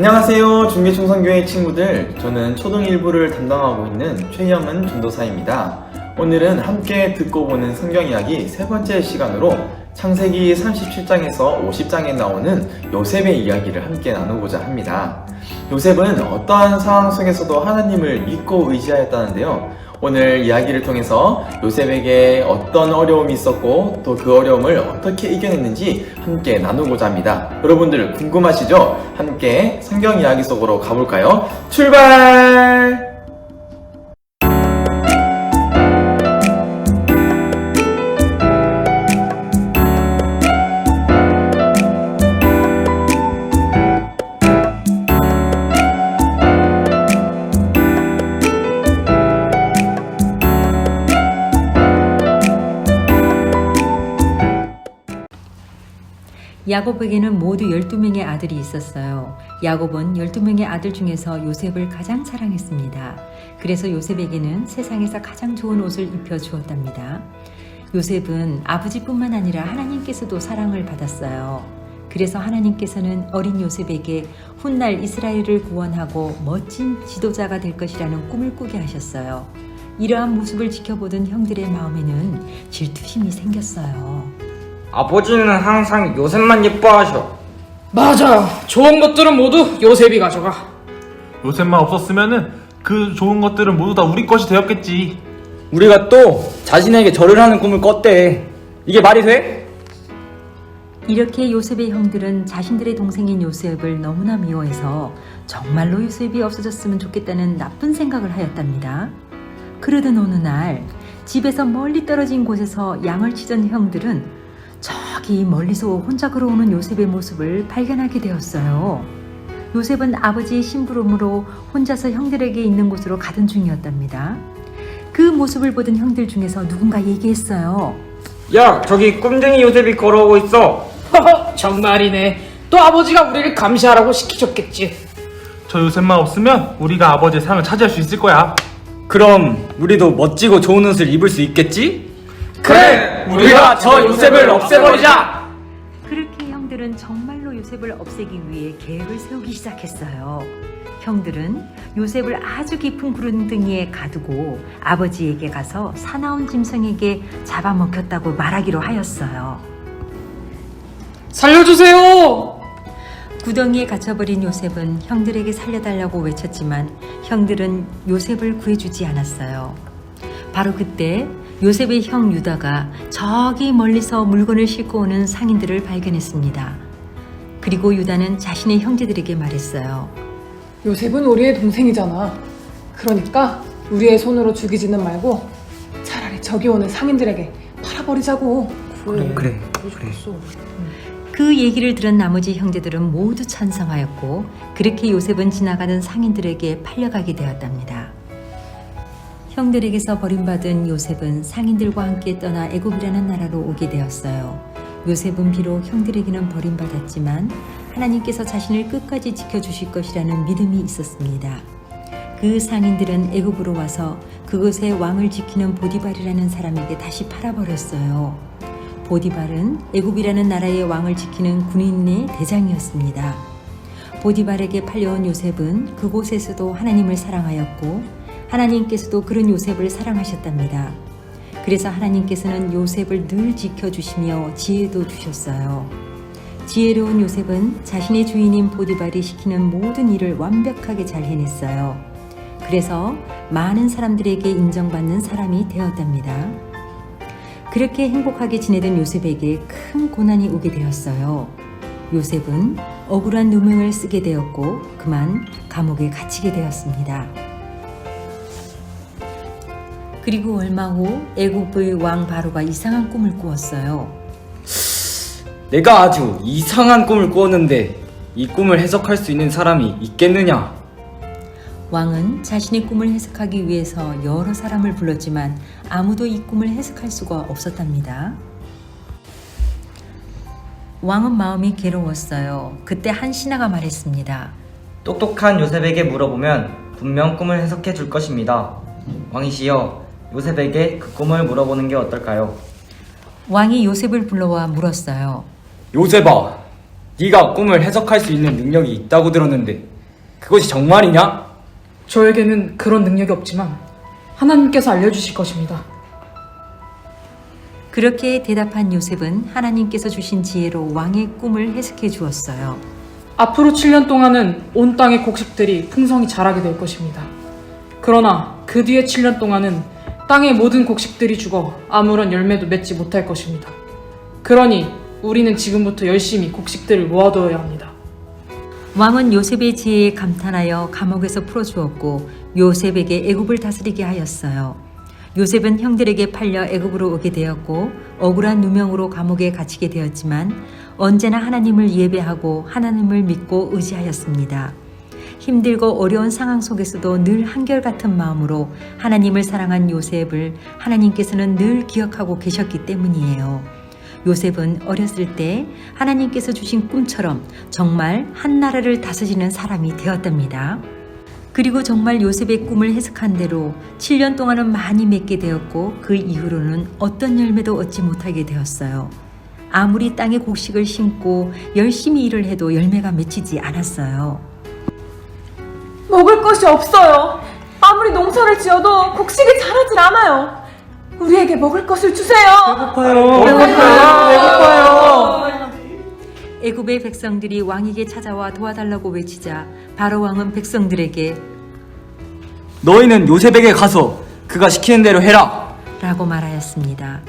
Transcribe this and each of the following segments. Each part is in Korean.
안녕하세요, 중계총선교회 친구들. 저는 초등 1부를 담당하고 있는 최영은 전도사입니다. 오늘은 함께 듣고 보는 성경 이야기 세 번째 시간으로 창세기 37장에서 50장에 나오는 요셉의 이야기를 함께 나누고자 합니다. 요셉은 어떠한 상황 속에서도 하나님을 믿고 의지하였다는데요. 오늘 이야기를 통해서 요셉에게 어떤 어려움이 있었고 또 그 어려움을 어떻게 이겨냈는지 함께 나누고자 합니다. 여러분들 궁금하시죠? 함께 성경 이야기 속으로 가볼까요? 출발! 야곱에게는 모두 12명의 아들이 있었어요. 야곱은 12명의 아들 중에서 요셉을 가장 사랑했습니다. 그래서 요셉에게는 세상에서 가장 좋은 옷을 입혀 주었답니다. 요셉은 아버지뿐만 아니라 하나님께서도 사랑을 받았어요. 그래서 하나님께서는 어린 요셉에게 훗날 이스라엘을 구원하고 멋진 지도자가 될 것이라는 꿈을 꾸게 하셨어요. 이러한 모습을 지켜보던 형들의 마음에는 질투심이 생겼어요. 아버지는 항상 요셉만 예뻐하셔. 맞아. 좋은 것들은 모두 요셉이 가져가. 요셉만 없었으면은 그 좋은 것들은 모두 다 우리 것이 되었겠지. 우리가 또 자신에게 절을 하는 꿈을 꿨대. 이게 말이 돼? 이렇게 요셉의 형들은 자신들의 동생인 요셉을 너무나 미워해서 정말로 요셉이 없어졌으면 좋겠다는 나쁜 생각을 하였답니다. 그러던 어느 날 집에서 멀리 떨어진 곳에서 양을 치던 형들은 저기 멀리서 혼자 걸어오는 요셉의 모습을 발견하게 되었어요. 요셉은 아버지의 심부름으로 혼자서 형들에게 있는 곳으로 가던 중이었답니다. 그 모습을 보던 형들 중에서 누군가 얘기했어요. 야, 저기 꼼쟁이 요셉이 걸어오고 있어. 정말이네. 또 아버지가 우리를 감시하라고 시키셨겠지. 저 요셉만 없으면 우리가 아버지의 상을 차지할 수 있을 거야. 그럼 우리도 멋지고 좋은 옷을 입을 수 있겠지? 그래! 우리가 저 요셉을 없애버리자! 그렇게 형들은 정말로 요셉을 없애기 위해 계획을 세우기 시작했어요. 형들은 요셉을 아주 깊은 구름등이에 가두고 아버지에게 가서 사나운 짐승에게 잡아먹혔다고 말하기로 하였어요. 살려주세요! 구덩이에 갇혀버린 요셉은 형들에게 살려달라고 외쳤지만 형들은 요셉을 구해주지 않았어요. 바로 그때 요셉의 형 유다가 저기 멀리서 물건을 싣고 오는 상인들을 발견했습니다. 그리고 유다는 자신의 형제들에게 말했어요. 요셉은 우리의 동생이잖아. 그러니까 우리의 손으로 죽이지는 말고 차라리 저기 오는 상인들에게 팔아버리자고. 그래. 그 얘기를 들은 나머지 형제들은 모두 찬성하였고 그렇게 요셉은 지나가는 상인들에게 팔려가게 되었답니다. 형들에게서 버림받은 요셉은 상인들과 함께 떠나 애굽이라는 나라로 오게 되었어요. 요셉은 비록 형들에게는 버림받았지만 하나님께서 자신을 끝까지 지켜주실 것이라는 믿음이 있었습니다. 그 상인들은 애굽으로 와서 그곳의 왕을 지키는 보디발이라는 사람에게 다시 팔아버렸어요. 보디발은 애굽이라는 나라의 왕을 지키는 군인의 대장이었습니다. 보디발에게 팔려온 요셉은 그곳에서도 하나님을 사랑하였고 하나님께서도 그런 요셉을 사랑하셨답니다. 그래서 하나님께서는 요셉을 늘 지켜주시며 지혜도 주셨어요. 지혜로운 요셉은 자신의 주인인 보디발이 시키는 모든 일을 완벽하게 잘 해냈어요. 그래서 많은 사람들에게 인정받는 사람이 되었답니다. 그렇게 행복하게 지내던 요셉에게 큰 고난이 오게 되었어요. 요셉은 억울한 누명을 쓰게 되었고 그만 감옥에 갇히게 되었습니다. 그리고 얼마 후 애굽의 왕 바로가 이상한 꿈을 꾸었어요. 내가 아주 이상한 꿈을 꾸었는데 이 꿈을 해석할 수 있는 사람이 있겠느냐? 왕은 자신의 꿈을 해석하기 위해서 여러 사람을 불렀지만 아무도 이 꿈을 해석할 수가 없었답니다. 왕은 마음이 괴로웠어요. 그때 한 신하가 말했습니다. 똑똑한 요셉에게 물어보면 분명 꿈을 해석해 줄 것입니다. 왕이시여, 요셉에게 그 꿈을 물어보는 게 어떨까요? 왕이 요셉을 불러와 물었어요. 요셉아, 네가 꿈을 해석할 수 있는 능력이 있다고 들었는데 그것이 정말이냐? 저에게는 그런 능력이 없지만 하나님께서 알려주실 것입니다. 그렇게 대답한 요셉은 하나님께서 주신 지혜로 왕의 꿈을 해석해 주었어요. 앞으로 7년 동안은 온 땅의 곡식들이 풍성히 자라게 될 것입니다. 그러나 그 뒤에 7년 동안은 땅의 모든 곡식들이 죽어 아무런 열매도 맺지 못할 것입니다. 그러니 우리는 지금부터 열심히 곡식들을 모아두어야 합니다. 왕은 요셉의 지혜에 감탄하여 감옥에서 풀어주었고 요셉에게 애굽을 다스리게 하였어요. 요셉은 형들에게 팔려 애굽으로 오게 되었고 억울한 누명으로 감옥에 갇히게 되었지만 언제나 하나님을 예배하고 하나님을 믿고 의지하였습니다. 힘들고 어려운 상황 속에서도 늘 한결같은 마음으로 하나님을 사랑한 요셉을 하나님께서는 늘 기억하고 계셨기 때문이에요. 요셉은 어렸을 때 하나님께서 주신 꿈처럼 정말 한 나라를 다스리는 사람이 되었답니다. 그리고 정말 요셉의 꿈을 해석한 대로 7년 동안은 많이 맺게 되었고 그 이후로는 어떤 열매도 얻지 못하게 되었어요. 아무리 땅에 곡식을 심고 열심히 일을 해도 열매가 맺히지 않았어요. 먹을 것이 없어요. 아무리 농사를 지어도 곡식이 자라질 않아요. 우리에게 먹을 것을 주세요. 배고파요. 애굽의 백성들이 왕에게 찾아와 도와달라고 외치자 바로 왕은 백성들에게 너희는 요셉에게 가서 그가 시키는 대로 해라. 라고 말하였습니다.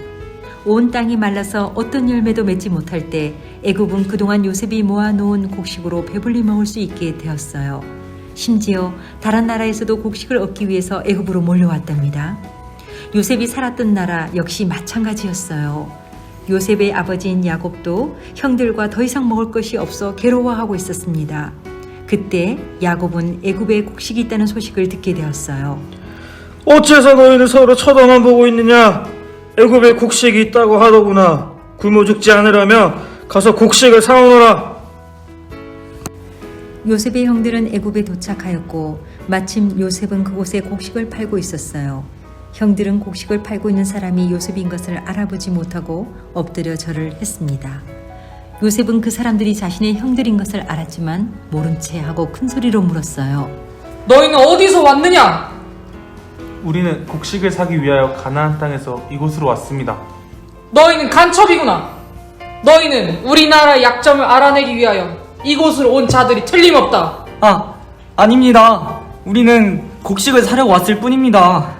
온 땅이 말라서 어떤 열매도 맺지 못할 때 애굽은 그동안 요셉이 모아놓은 곡식으로 배불리 먹을 수 있게 되었어요. 심지어 다른 나라에서도 곡식을 얻기 위해서 애굽으로 몰려왔답니다. 요셉이 살았던 나라 역시 마찬가지였어요. 요셉의 아버지인 야곱도 형들과 더 이상 먹을 것이 없어 괴로워하고 있었습니다. 그때 야곱은 애굽에 곡식이 있다는 소식을 듣게 되었어요. 어째서 너희는 서로 쳐다만 보고 있느냐? 애굽에 곡식이 있다고 하더구나. 굶어 죽지 않으려면 가서 곡식을 사오너라. 요셉의 형들은 애굽에 도착하였고 마침 요셉은 그곳에 곡식을 팔고 있었어요. 형들은 곡식을 팔고 있는 사람이 요셉인 것을 알아보지 못하고 엎드려 절을 했습니다. 요셉은 그 사람들이 자신의 형들인 것을 알았지만 모른 채 하고 큰 소리로 물었어요. 너희는 어디서 왔느냐? 우리는 곡식을 사기 위하여 가나안 땅에서 이곳으로 왔습니다. 너희는 간첩이구나. 너희는 우리나라의 약점을 알아내기 위하여 이곳으로 온 자들이 틀림없다. 아닙니다. 우리는 곡식을 사려고 왔을 뿐입니다.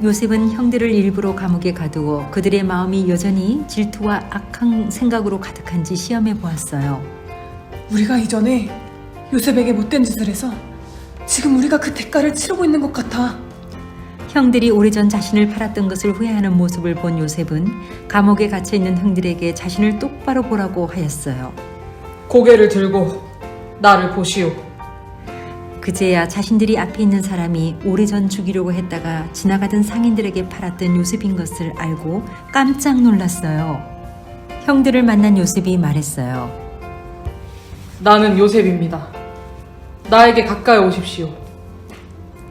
요셉은 형들을 일부러 감옥에 가두어 그들의 마음이 여전히 질투와 악한 생각으로 가득한지 시험해 보았어요. 우리가 이전에 요셉에게 못된 짓을 해서 지금 우리가 그 대가를 치르고 있는 것 같아. 형들이 오래전 자신을 팔았던 것을 후회하는 모습을 본 요셉은 감옥에 갇혀있는 형들에게 자신을 똑바로 보라고 하였어요. 고개를 들고 나를 보시오. 그제야 자신들이 앞에 있는 사람이 오래전 죽이려고 했다가 지나가던 상인들에게 팔았던 요셉인 것을 알고 깜짝 놀랐어요. 형들을 만난 요셉이 말했어요. 나는 요셉입니다. 나에게 가까이 오십시오.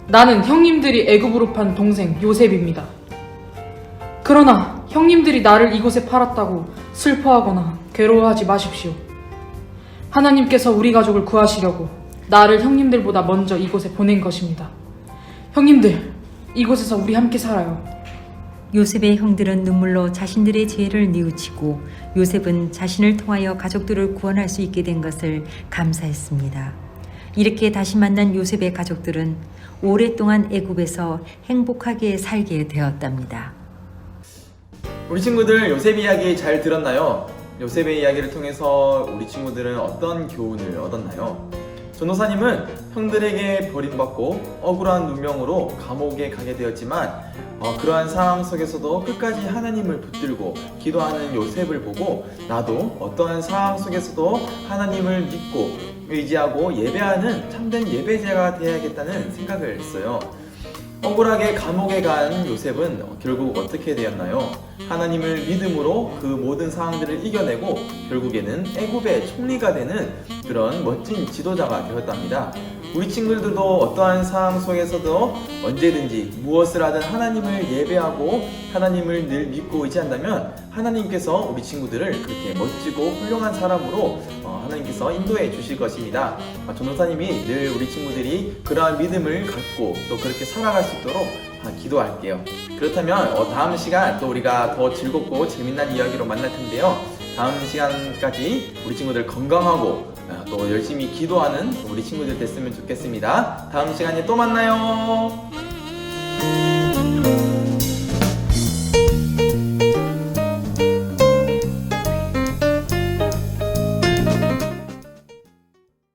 나는 형님들이 애굽으로 판 동생 요셉입니다. 그러나 형님들이 나를 이곳에 팔았다고 슬퍼하거나 괴로워하지 마십시오. 하나님께서 우리 가족을 구하시려고 나를 형님들보다 먼저 이곳에 보낸 것입니다. 형님들, 이곳에서 우리 함께 살아요. 요셉의 형들은 눈물로 자신들의 죄를 뉘우치고 요셉은 자신을 통하여 가족들을 구원할 수 있게 된 것을 감사했습니다. 이렇게 다시 만난 요셉의 가족들은 오랫동안 애굽에서 행복하게 살게 되었답니다. 우리 친구들 요셉 이야기 잘 들었나요? 요셉의 이야기를 통해서 우리 친구들은 어떤 교훈을 얻었나요? 전도사님은 형들에게 버림받고 억울한 누명으로 감옥에 가게 되었지만 그러한 상황 속에서도 끝까지 하나님을 붙들고 기도하는 요셉을 보고 나도 어떠한 상황 속에서도 하나님을 믿고 의지하고 예배하는 참된 예배자가 되어야겠다는 생각을 했어요. 억울하게 감옥에 간 요셉은 결국 어떻게 되었나요? 하나님을 믿음으로 그 모든 상황들을 이겨내고 결국에는 애굽의 총리가 되는 그런 멋진 지도자가 되었답니다. 우리 친구들도 어떠한 상황 속에서도 언제든지 무엇을 하든 하나님을 예배하고 하나님을 늘 믿고 의지한다면 하나님께서 우리 친구들을 그렇게 멋지고 훌륭한 사람으로 하나님께서 인도해 주실 것입니다. 전도사님이 늘 우리 친구들이 그러한 믿음을 갖고 또 그렇게 살아갈 수 있도록 기도할게요. 그렇다면 다음 시간 또 우리가 더 즐겁고 재미난 이야기로 만날 텐데요. 다음 시간까지 우리 친구들 건강하고 또 열심히 기도하는 우리 친구들 됐으면 좋겠습니다. 다음 시간에 또 만나요.